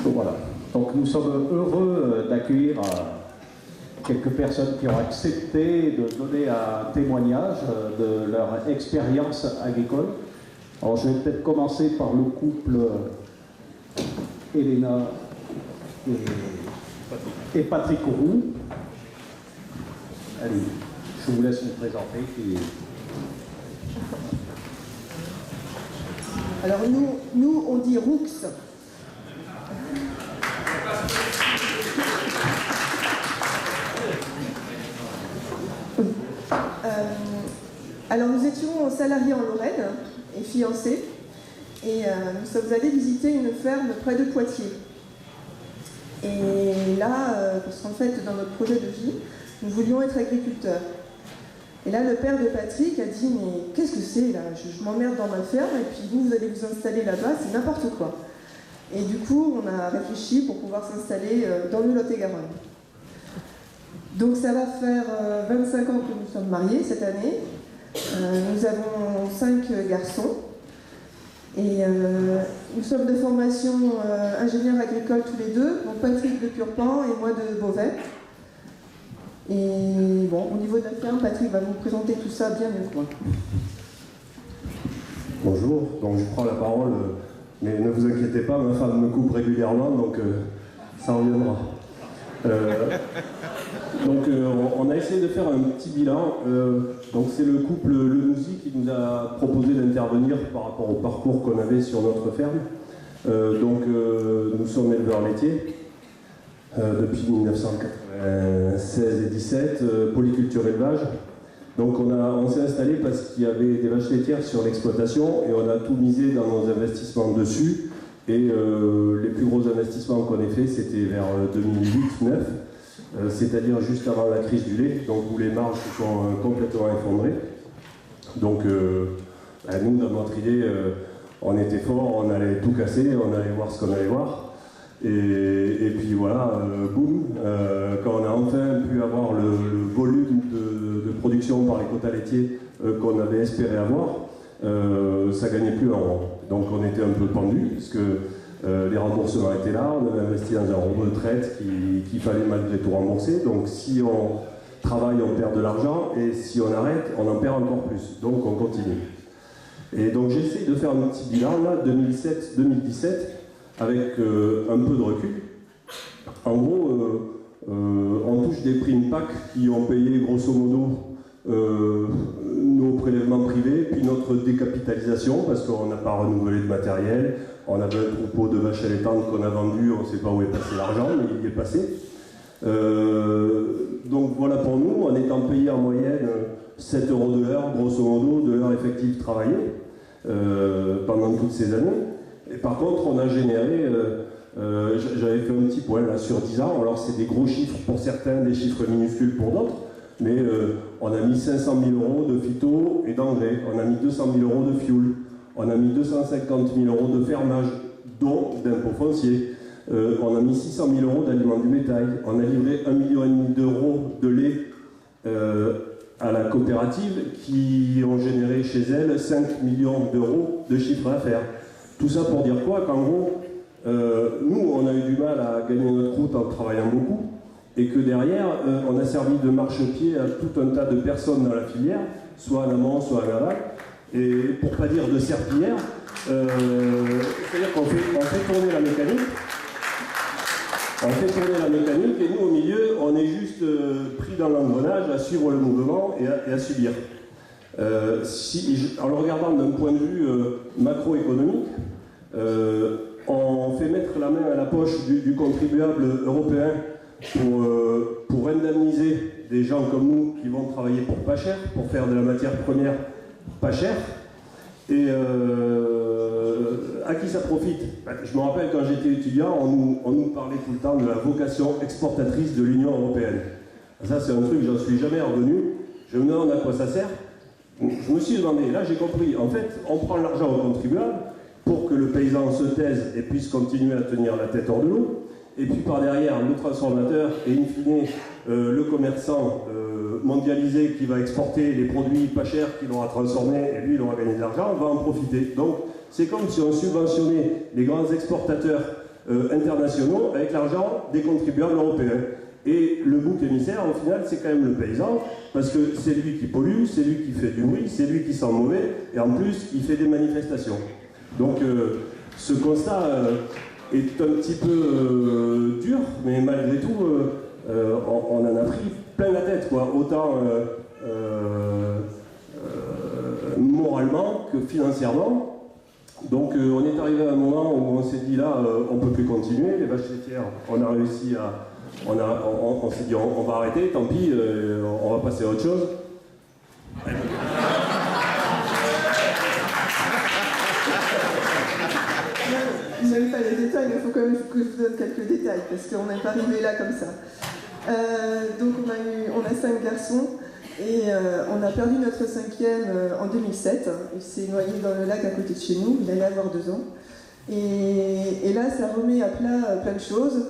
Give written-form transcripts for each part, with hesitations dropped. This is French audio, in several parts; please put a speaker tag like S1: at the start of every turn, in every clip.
S1: Voilà. Donc nous sommes heureux d'accueillir quelques personnes qui ont accepté de donner un témoignage de leur expérience agricole. Alors je vais peut-être commencer par le couple Elena et Patrick Roux. Allez, je vous laisse vous présenter.
S2: Alors nous on dit Roux. Alors nous étions salariés en Lorraine et fiancés et nous sommes allés visiter une ferme près de Poitiers. Et là, parce qu'en fait dans notre projet de vie, nous voulions être agriculteurs. Et là le père de Patrick a dit mais qu'est-ce que c'est là, je m'emmerde dans ma ferme et puis vous allez vous installer là-bas, c'est n'importe quoi. Et du coup on a réfléchi pour pouvoir s'installer dans le Lot-et-Garonne. Donc ça va faire 25 ans que nous sommes mariés cette année. Nous avons 5 garçons. Et nous sommes de formation ingénieurs agricoles tous les deux. Donc Patrick de Purpan et moi de Beauvais. Et bon, au niveau de la ferme, Patrick va vous présenter tout ça bien mieux que moi.
S3: Bonjour, donc je prends la parole, mais ne vous inquiétez pas, ma femme me coupe régulièrement, donc ça reviendra. Donc on a essayé de faire un petit bilan. Donc c'est le couple Lenouzy qui nous a proposé d'intervenir par rapport au parcours qu'on avait sur notre ferme. Nous sommes éleveurs laitiers depuis 1996 et 17, polyculture élevage. Donc on s'est installé parce qu'il y avait des vaches laitières sur l'exploitation et on a tout misé dans nos investissements dessus. Et les plus gros investissements qu'on ait fait, c'était vers 2008-2009. C'est-à-dire juste avant la crise du lait, donc où les marges se sont complètement effondrées. Donc nous, dans notre idée, on était fort, on allait tout casser, on allait voir ce qu'on allait voir. Et puis voilà, boum, quand on a enfin pu avoir le volume de production par les quotas laitiers qu'on avait espéré avoir, ça gagnait plus un rond. Donc on était un peu pendu, puisque les remboursements étaient là, on avait investi dans un rond de retraite qu'il fallait malgré tout rembourser. Donc si on travaille, on perd de l'argent, et si on arrête, on en perd encore plus. Donc on continue. Et donc j'essaie de faire un petit bilan, là, 2007-2017, avec un peu de recul. En gros, on touche des primes PAC qui ont payé grosso modo nos prélèvements privés, puis notre décapitalisation, parce qu'on n'a pas renouvelé de matériel. On avait un troupeau de vaches allaitantes qu'on a vendu, on ne sait pas où est passé l'argent, mais il y est passé. Donc voilà pour nous, en étant payé en moyenne 7 € de l'heure, grosso modo, de l'heure effective travaillée pendant toutes ces années. Et par contre, on a généré, j'avais fait un petit point là sur 10 ans, alors c'est des gros chiffres pour certains, des chiffres minuscules pour d'autres, mais on a mis 500 000 € de phyto et d'engrais, on a mis 200 000 € de fioul. On a mis 250 000 € de fermage, dont d'impôts fonciers. On a mis 600 000 € d'aliments du bétail. On a livré 1,5 million d'euros de lait à la coopérative qui ont généré chez elle 5 millions d'euros de chiffre d'affaires. Tout ça pour dire quoi? Qu'en gros, nous, on a eu du mal à gagner notre route en travaillant beaucoup et que derrière, on a servi de marchepied à tout un tas de personnes dans la filière, soit en amont, soit en aval. Et pour ne pas dire de serpillière, c'est-à-dire qu'on fait tourner la mécanique. On fait tourner la mécanique et nous, au milieu, on est juste pris dans l'engrenage à suivre le mouvement et à subir. En le regardant d'un point de vue macroéconomique, on fait mettre la main à la poche du contribuable européen pour indemniser des gens comme nous qui vont travailler pour pas cher, pour faire de la matière première pas cher. Et à qui ça profite? Je me rappelle quand j'étais étudiant, on nous parlait tout le temps de la vocation exportatrice de l'Union européenne. Ça c'est un truc, j'en suis jamais revenu. Je me demande à quoi ça sert. Je me suis demandé, là j'ai compris, en fait on prend l'argent au contribuable pour que le paysan se taise et puisse continuer à tenir la tête hors de l'eau. Et puis par derrière, le transformateur et in fine le commerçant mondialisé qui va exporter les produits pas chers qu'il aura transformés et lui il aura gagné de l'argent, va en profiter. Donc c'est comme si on subventionnait les grands exportateurs internationaux avec l'argent des contribuables européens. Et le bouc émissaire, au final, c'est quand même le paysan, parce que c'est lui qui pollue, c'est lui qui fait du bruit, c'est lui qui sent mauvais, et en plus, il fait des manifestations. Donc, ce constat est un petit peu dur, mais malgré tout, on en a pris plein la tête, quoi. Autant moralement que financièrement. Donc, on est arrivé à un moment où on s'est dit là, on ne peut plus continuer. Les vaches laitières, on a réussi à... On s'est dit on va arrêter, tant pis, on va passer à autre chose.
S2: Vous n'avez pas les détails, mais il faut quand même que je vous donne quelques détails, parce qu'on n'est pas arrivé là comme ça. Donc on a 5 garçons, et on a perdu notre 5e en 2007. Il s'est noyé dans le lac à côté de chez nous, il allait avoir 2 ans. Et là, ça remet à plat plein de choses.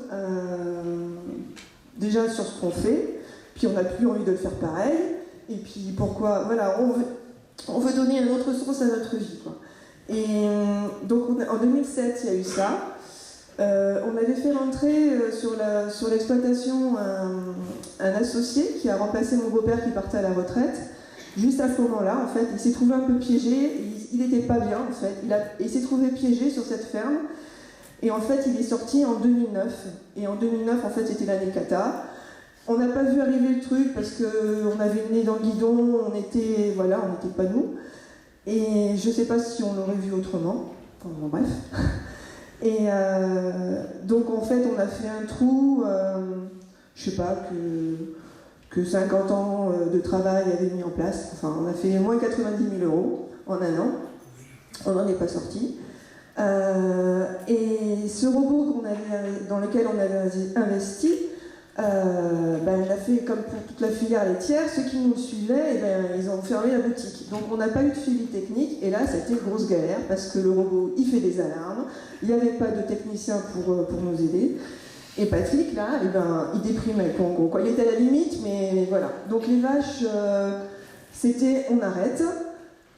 S2: Déjà sur ce qu'on fait, puis on n'a plus envie de le faire pareil. Et puis pourquoi, voilà, on veut donner un autre sens à notre vie, quoi. Et donc en 2007, il y a eu ça. On avait fait rentrer sur l'exploitation un associé qui a remplacé mon beau-père qui partait à la retraite. Juste à ce moment-là, en fait, il s'est trouvé un peu piégé. Il n'était pas bien, en fait. Il s'est trouvé piégé sur cette ferme. Et en fait, il est sorti en 2009. Et en 2009, en fait, c'était l'année cata. On n'a pas vu arriver le truc parce qu'on avait le nez dans le guidon, on n'était pas nous. Et je ne sais pas si on l'aurait vu autrement. Enfin, bon, bref. Et donc, en fait, on a fait un trou, je sais pas, que 50 ans de travail avait mis en place. Enfin, on a fait moins 90 000 € en un an. On n'en est pas sorti. Et ce robot dans lequel on avait investi, il a fait comme pour toute la filière laitière. Ceux qui nous suivaient, ils ont fermé la boutique. Donc on n'a pas eu de suivi technique, et là c'était une grosse galère parce que le robot il fait des alarmes, il n'y avait pas de technicien pour nous aider. Et Patrick là, il déprimait en gros, quoi. Il était à la limite, mais voilà. Donc les vaches, c'était on arrête.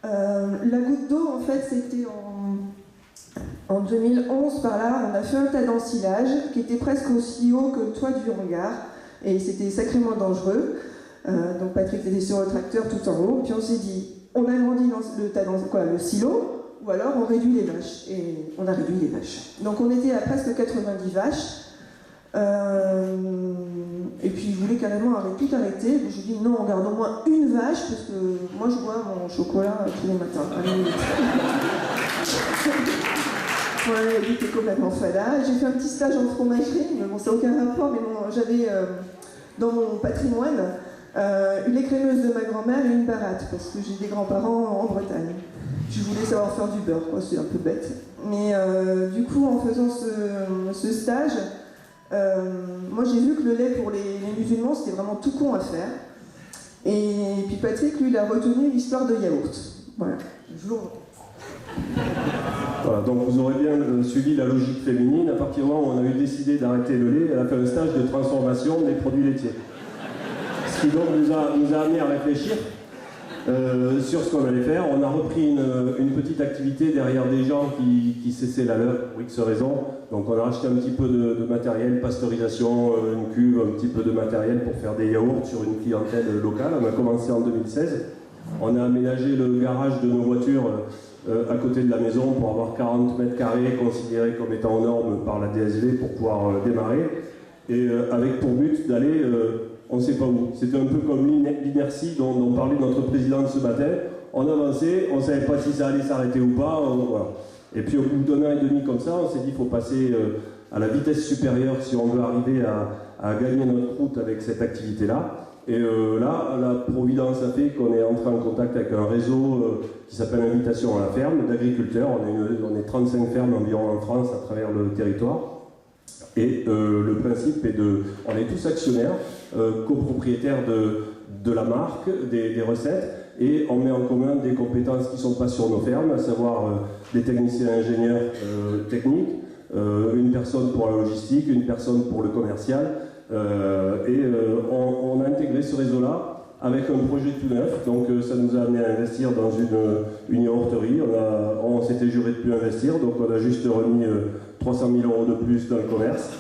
S2: La goutte d'eau en fait c'était en 2011, par là, on a fait un tas d'ensilage qui était presque aussi haut que le toit du hangar, et c'était sacrément dangereux. Donc Patrick était sur le tracteur tout en haut, puis on s'est dit, on agrandit le silo, ou alors on réduit les vaches. Et on a réduit les vaches. Donc on était à presque 90 vaches, et puis je voulais carrément tout arrêter. J'ai dit non, on garde au moins une vache, parce que moi je bois mon chocolat tous les matins. Ouais, il était complètement fada. J'ai fait un petit stage en fromagerie, mais bon, ça n'a aucun rapport, mais bon, j'avais dans mon patrimoine une lait crémeuse de ma grand-mère et une baratte, parce que j'ai des grands-parents en Bretagne. Je voulais savoir faire du beurre, quoi, c'est un peu bête. Mais du coup, en faisant ce stage, moi j'ai vu que le lait pour les musulmans, c'était vraiment tout con à faire. Et puis Patrick, lui, il a retenu l'histoire de yaourt. Voilà,
S3: Voilà, donc vous aurez bien suivi la logique féminine. À partir du moment où on a eu décidé d'arrêter le lait, elle a fait un stage de transformation des produits laitiers. Ce qui donc nous a amené à réfléchir sur ce qu'on allait faire. On a repris une petite activité derrière des gens qui cessaient la leur, pour X raisons. Donc on a acheté un petit peu de matériel, pasteurisation, une cuve, un petit peu de matériel pour faire des yaourts sur une clientèle locale. On a commencé en 2016. On a aménagé le garage de nos voitures à côté de la maison pour avoir 40 mètres carrés considérés comme étant aux normes par la DSV pour pouvoir démarrer, et avec pour but d'aller on ne sait pas où. C'était un peu comme l'inertie dont parlait notre présidente ce matin. On avançait, on ne savait pas si ça allait s'arrêter ou pas, voilà. Et puis au bout d'un an et demi comme ça, on s'est dit qu'il faut passer à la vitesse supérieure si on veut arriver à gagner notre route avec cette activité-là. Et là, la Providence a fait qu'on est entré en contact avec un réseau qui s'appelle Invitation à la ferme d'agriculteurs. On est 35 fermes environ en France à travers le territoire. Et le principe est on est tous actionnaires, copropriétaires de la marque, des recettes, et on met en commun des compétences qui ne sont pas sur nos fermes, à savoir des techniciens ingénieurs techniques, une personne pour la logistique, une personne pour le commercial. On a intégré ce réseau-là avec un projet tout neuf. Donc ça nous a amené à investir dans une yaourterie. On s'était juré de plus investir, donc on a juste remis 300 000 € de plus dans le commerce.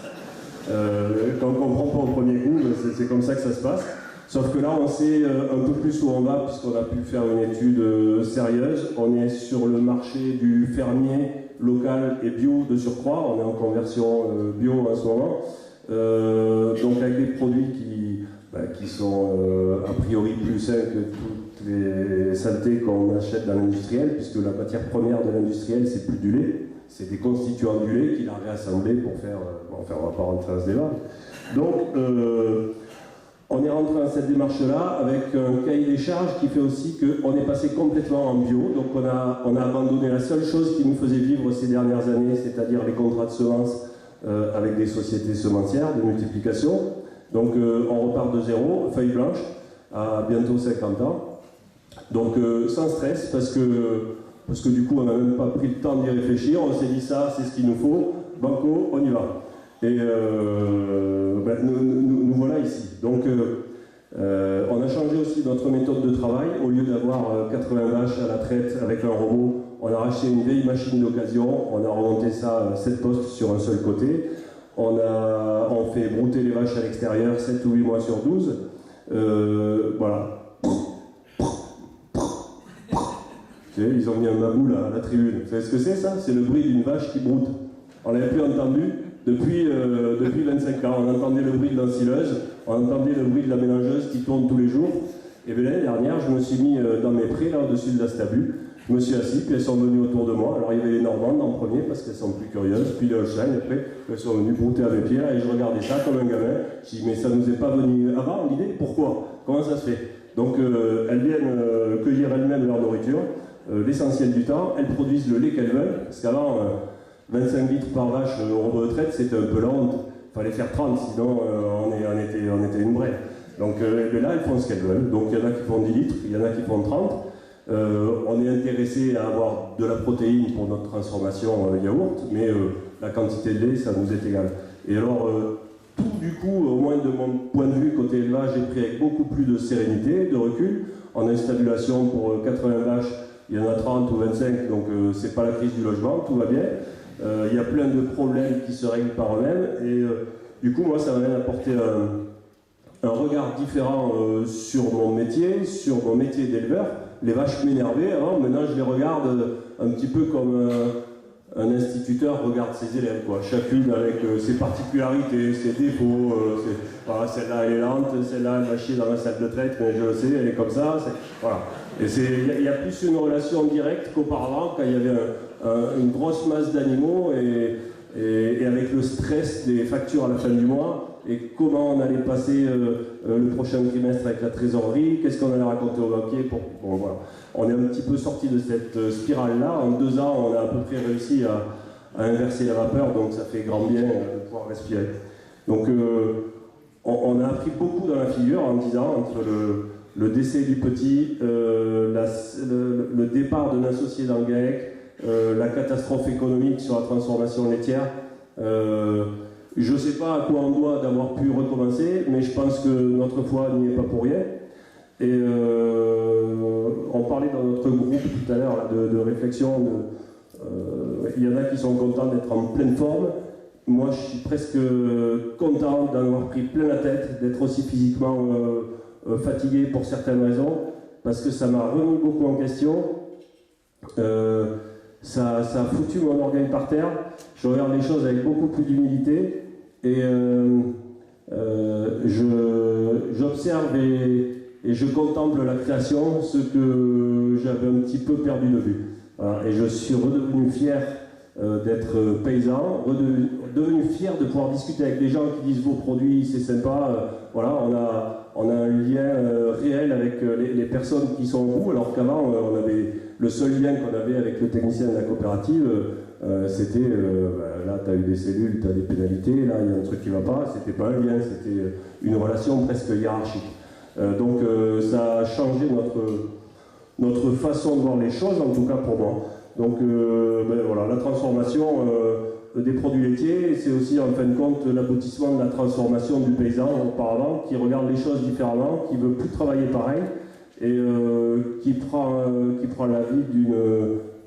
S3: Quand on ne comprend pas au premier coup, c'est comme ça que ça se passe. Sauf que là, on sait un peu plus où on va, puisqu'on a pu faire une étude sérieuse. On est sur le marché du fermier local et bio de surcroît. On est en conversion bio en ce moment. Donc avec des produits qui sont a priori plus sains que toutes les saletés qu'on achète dans l'industriel, puisque la matière première de l'industriel, c'est plus du lait. C'est des constituants du lait qu'il a réassemblés pour faire... enfin, on ne va pas rentrer dans ce débat. Donc, on est rentré dans cette démarche-là avec un cahier des charges qui fait aussi qu'on est passé complètement en bio. Donc, on a abandonné la seule chose qui nous faisait vivre ces dernières années, c'est-à-dire les contrats de semences avec des sociétés semencières de multiplication. Donc, on repart de zéro, feuille blanche, à bientôt 50 ans. Donc, sans stress, parce que du coup, on n'a même pas pris le temps d'y réfléchir. On s'est dit ça, c'est ce qu'il nous faut. Banco, on y va. Et nous voilà ici. Donc, on a changé aussi notre méthode de travail. Au lieu d'avoir 80 vaches à la traite avec un robot, on a racheté une vieille machine d'occasion. On a remonté ça 7 postes sur un seul côté. On fait brouter les vaches à l'extérieur 7 ou 8 mois sur 12. Voilà. Ils ont mis un mabou là, à la tribune. Vous savez ce que c'est ça? C'est le bruit d'une vache qui broute. On ne l'avait plus entendu depuis 25 ans. On entendait le bruit de l'ensileuse, on entendait le bruit de la mélangeuse qui tourne tous les jours. Et bien l'année dernière, je me suis mis dans mes prés, là au-dessus de la stabule. Je me suis assis, puis elles sont venues autour de moi. Alors il y avait les Normandes en premier, parce qu'elles sont plus curieuses, puis les Holstein, après, elles sont venues brouter à mes pieds, là, et je regardais ça comme un gamin. Je dis, mais ça ne nous est pas venu avant l'idée, pourquoi? Comment ça se fait? Donc elles viennent cueillir elles-mêmes leur nourriture. L'essentiel du temps, elles produisent le lait qu'elles veulent, parce qu'avant, 25 litres par vache au robot de traite, c'était un peu la honte. Il fallait faire 30, sinon on était une braie. Donc là, elles font ce qu'elles veulent. Donc il y en a qui font 10 litres, il y en a qui font 30. On est intéressé à avoir de la protéine pour notre transformation yaourt, mais la quantité de lait, ça nous est égal. Et alors, tout du coup, au moins de mon point de vue, côté élevage, est pris avec beaucoup plus de sérénité, de recul. On a une stabulation pour 80 vaches. Il y en a 30 ou 25, donc c'est pas la crise du logement, tout va bien. Il y a plein de problèmes qui se règlent par eux-mêmes. Et du coup, moi, ça m'a apporté un regard différent sur mon métier d'éleveur. Les vaches m'énervaient avant, maintenant je les regarde un petit peu comme un instituteur regarde ses élèves, quoi. Chacune avec ses particularités, ses défauts. Voilà, celle-là elle est lente, celle-là elle va chier dans la salle de traite, mais je le sais, elle est comme ça. Voilà. Et il y a plus une relation directe qu'auparavant, quand il y avait une grosse masse d'animaux et avec le stress des factures à la fin du mois, et comment on allait passer le prochain trimestre avec la trésorerie, qu'est-ce qu'on allait raconter aux banquiers. Bon, voilà. On est un petit peu sorti de cette spirale-là. En 2 ans, on a à peu près réussi à inverser la vapeur, donc ça fait grand bien de pouvoir respirer. Donc on a appris beaucoup dans la figure en 10 ans, entre le décès du petit, le départ d'un associé dans le GAEC, la catastrophe économique sur la transformation laitière. Je ne sais pas à quoi on doit d'avoir pu recommencer, mais je pense que notre foi n'y est pas pour rien. Et on parlait dans notre groupe tout à l'heure de réflexion, il y en a qui sont contents d'être en pleine forme. Moi, je suis presque content d'avoir pris plein la tête, d'être aussi physiquement fatigué pour certaines raisons, parce que ça m'a remis beaucoup en question. Ça a foutu mon orgueil par terre. Je regarde les choses avec beaucoup plus d'humilité et j'observe et je contemple la création, ce que j'avais un petit peu perdu de vue. Voilà. Et je suis redevenu fier d'être paysan, redevenu fier de pouvoir discuter avec des gens qui disent vos produits c'est sympa. Voilà, on a un lien réel avec les personnes qui sont au bout, alors qu'avant on avait le seul lien qu'on avait avec le technicien de la coopérative, c'était là tu as eu des cellules, tu as des pénalités, là il y a un truc qui ne va pas, c'était pas un lien, c'était une relation presque hiérarchique. Donc ça a changé notre façon de voir les choses, en tout cas pour moi. Donc voilà, la transformation, des produits laitiers, et c'est aussi en fin de compte l'aboutissement de la transformation du paysan auparavant, qui regarde les choses différemment, qui ne veut plus travailler pareil, et qui prend la vie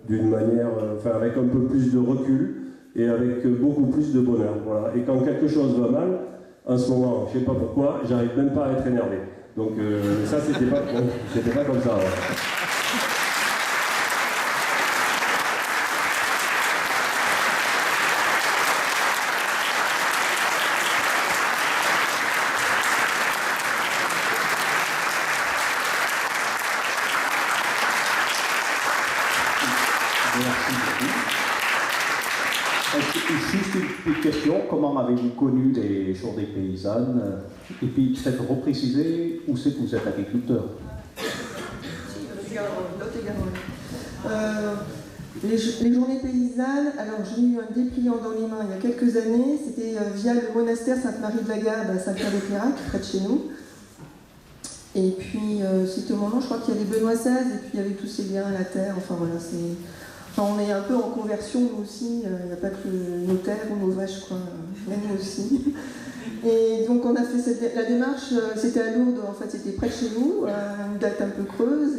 S3: d'une manière, avec un peu plus de recul, et avec beaucoup plus de bonheur. Voilà. Et quand quelque chose va mal, en ce moment, je ne sais pas pourquoi, j'arrive même pas à être énervé. Donc ça, c'était pas comme ça. Ouais.
S1: Merci beaucoup. Juste une petite question, comment avez-vous connu les Journées paysannes? Et puis peut-être repréciser où c'est que vous êtes agriculteur.
S2: Les Journées paysannes, alors j'ai eu un dépliant dans les mains il y a quelques années, c'était via le monastère Sainte-Marie-de-la-Garde à Saint-Pierre-des-Clairac, près de chez nous. Et puis c'était au moment, je crois qu'il y avait Benoît XVI, et puis il y avait tous ces liens à la terre, enfin voilà, on est un peu en conversion nous aussi, il n'y a pas que nos terres ou nos vaches, quoi, mais nous aussi. Et donc on a fait la démarche, c'était à Lourdes, en fait c'était près de chez nous, une date un peu creuse,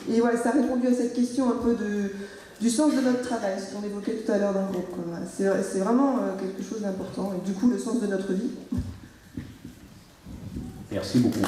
S2: et voilà, ça a répondu à cette question un peu du sens de notre travail, ce qu'on évoquait tout à l'heure dans le groupe. Voilà. C'est vraiment quelque chose d'important, et du coup le sens de notre vie.
S1: Merci beaucoup.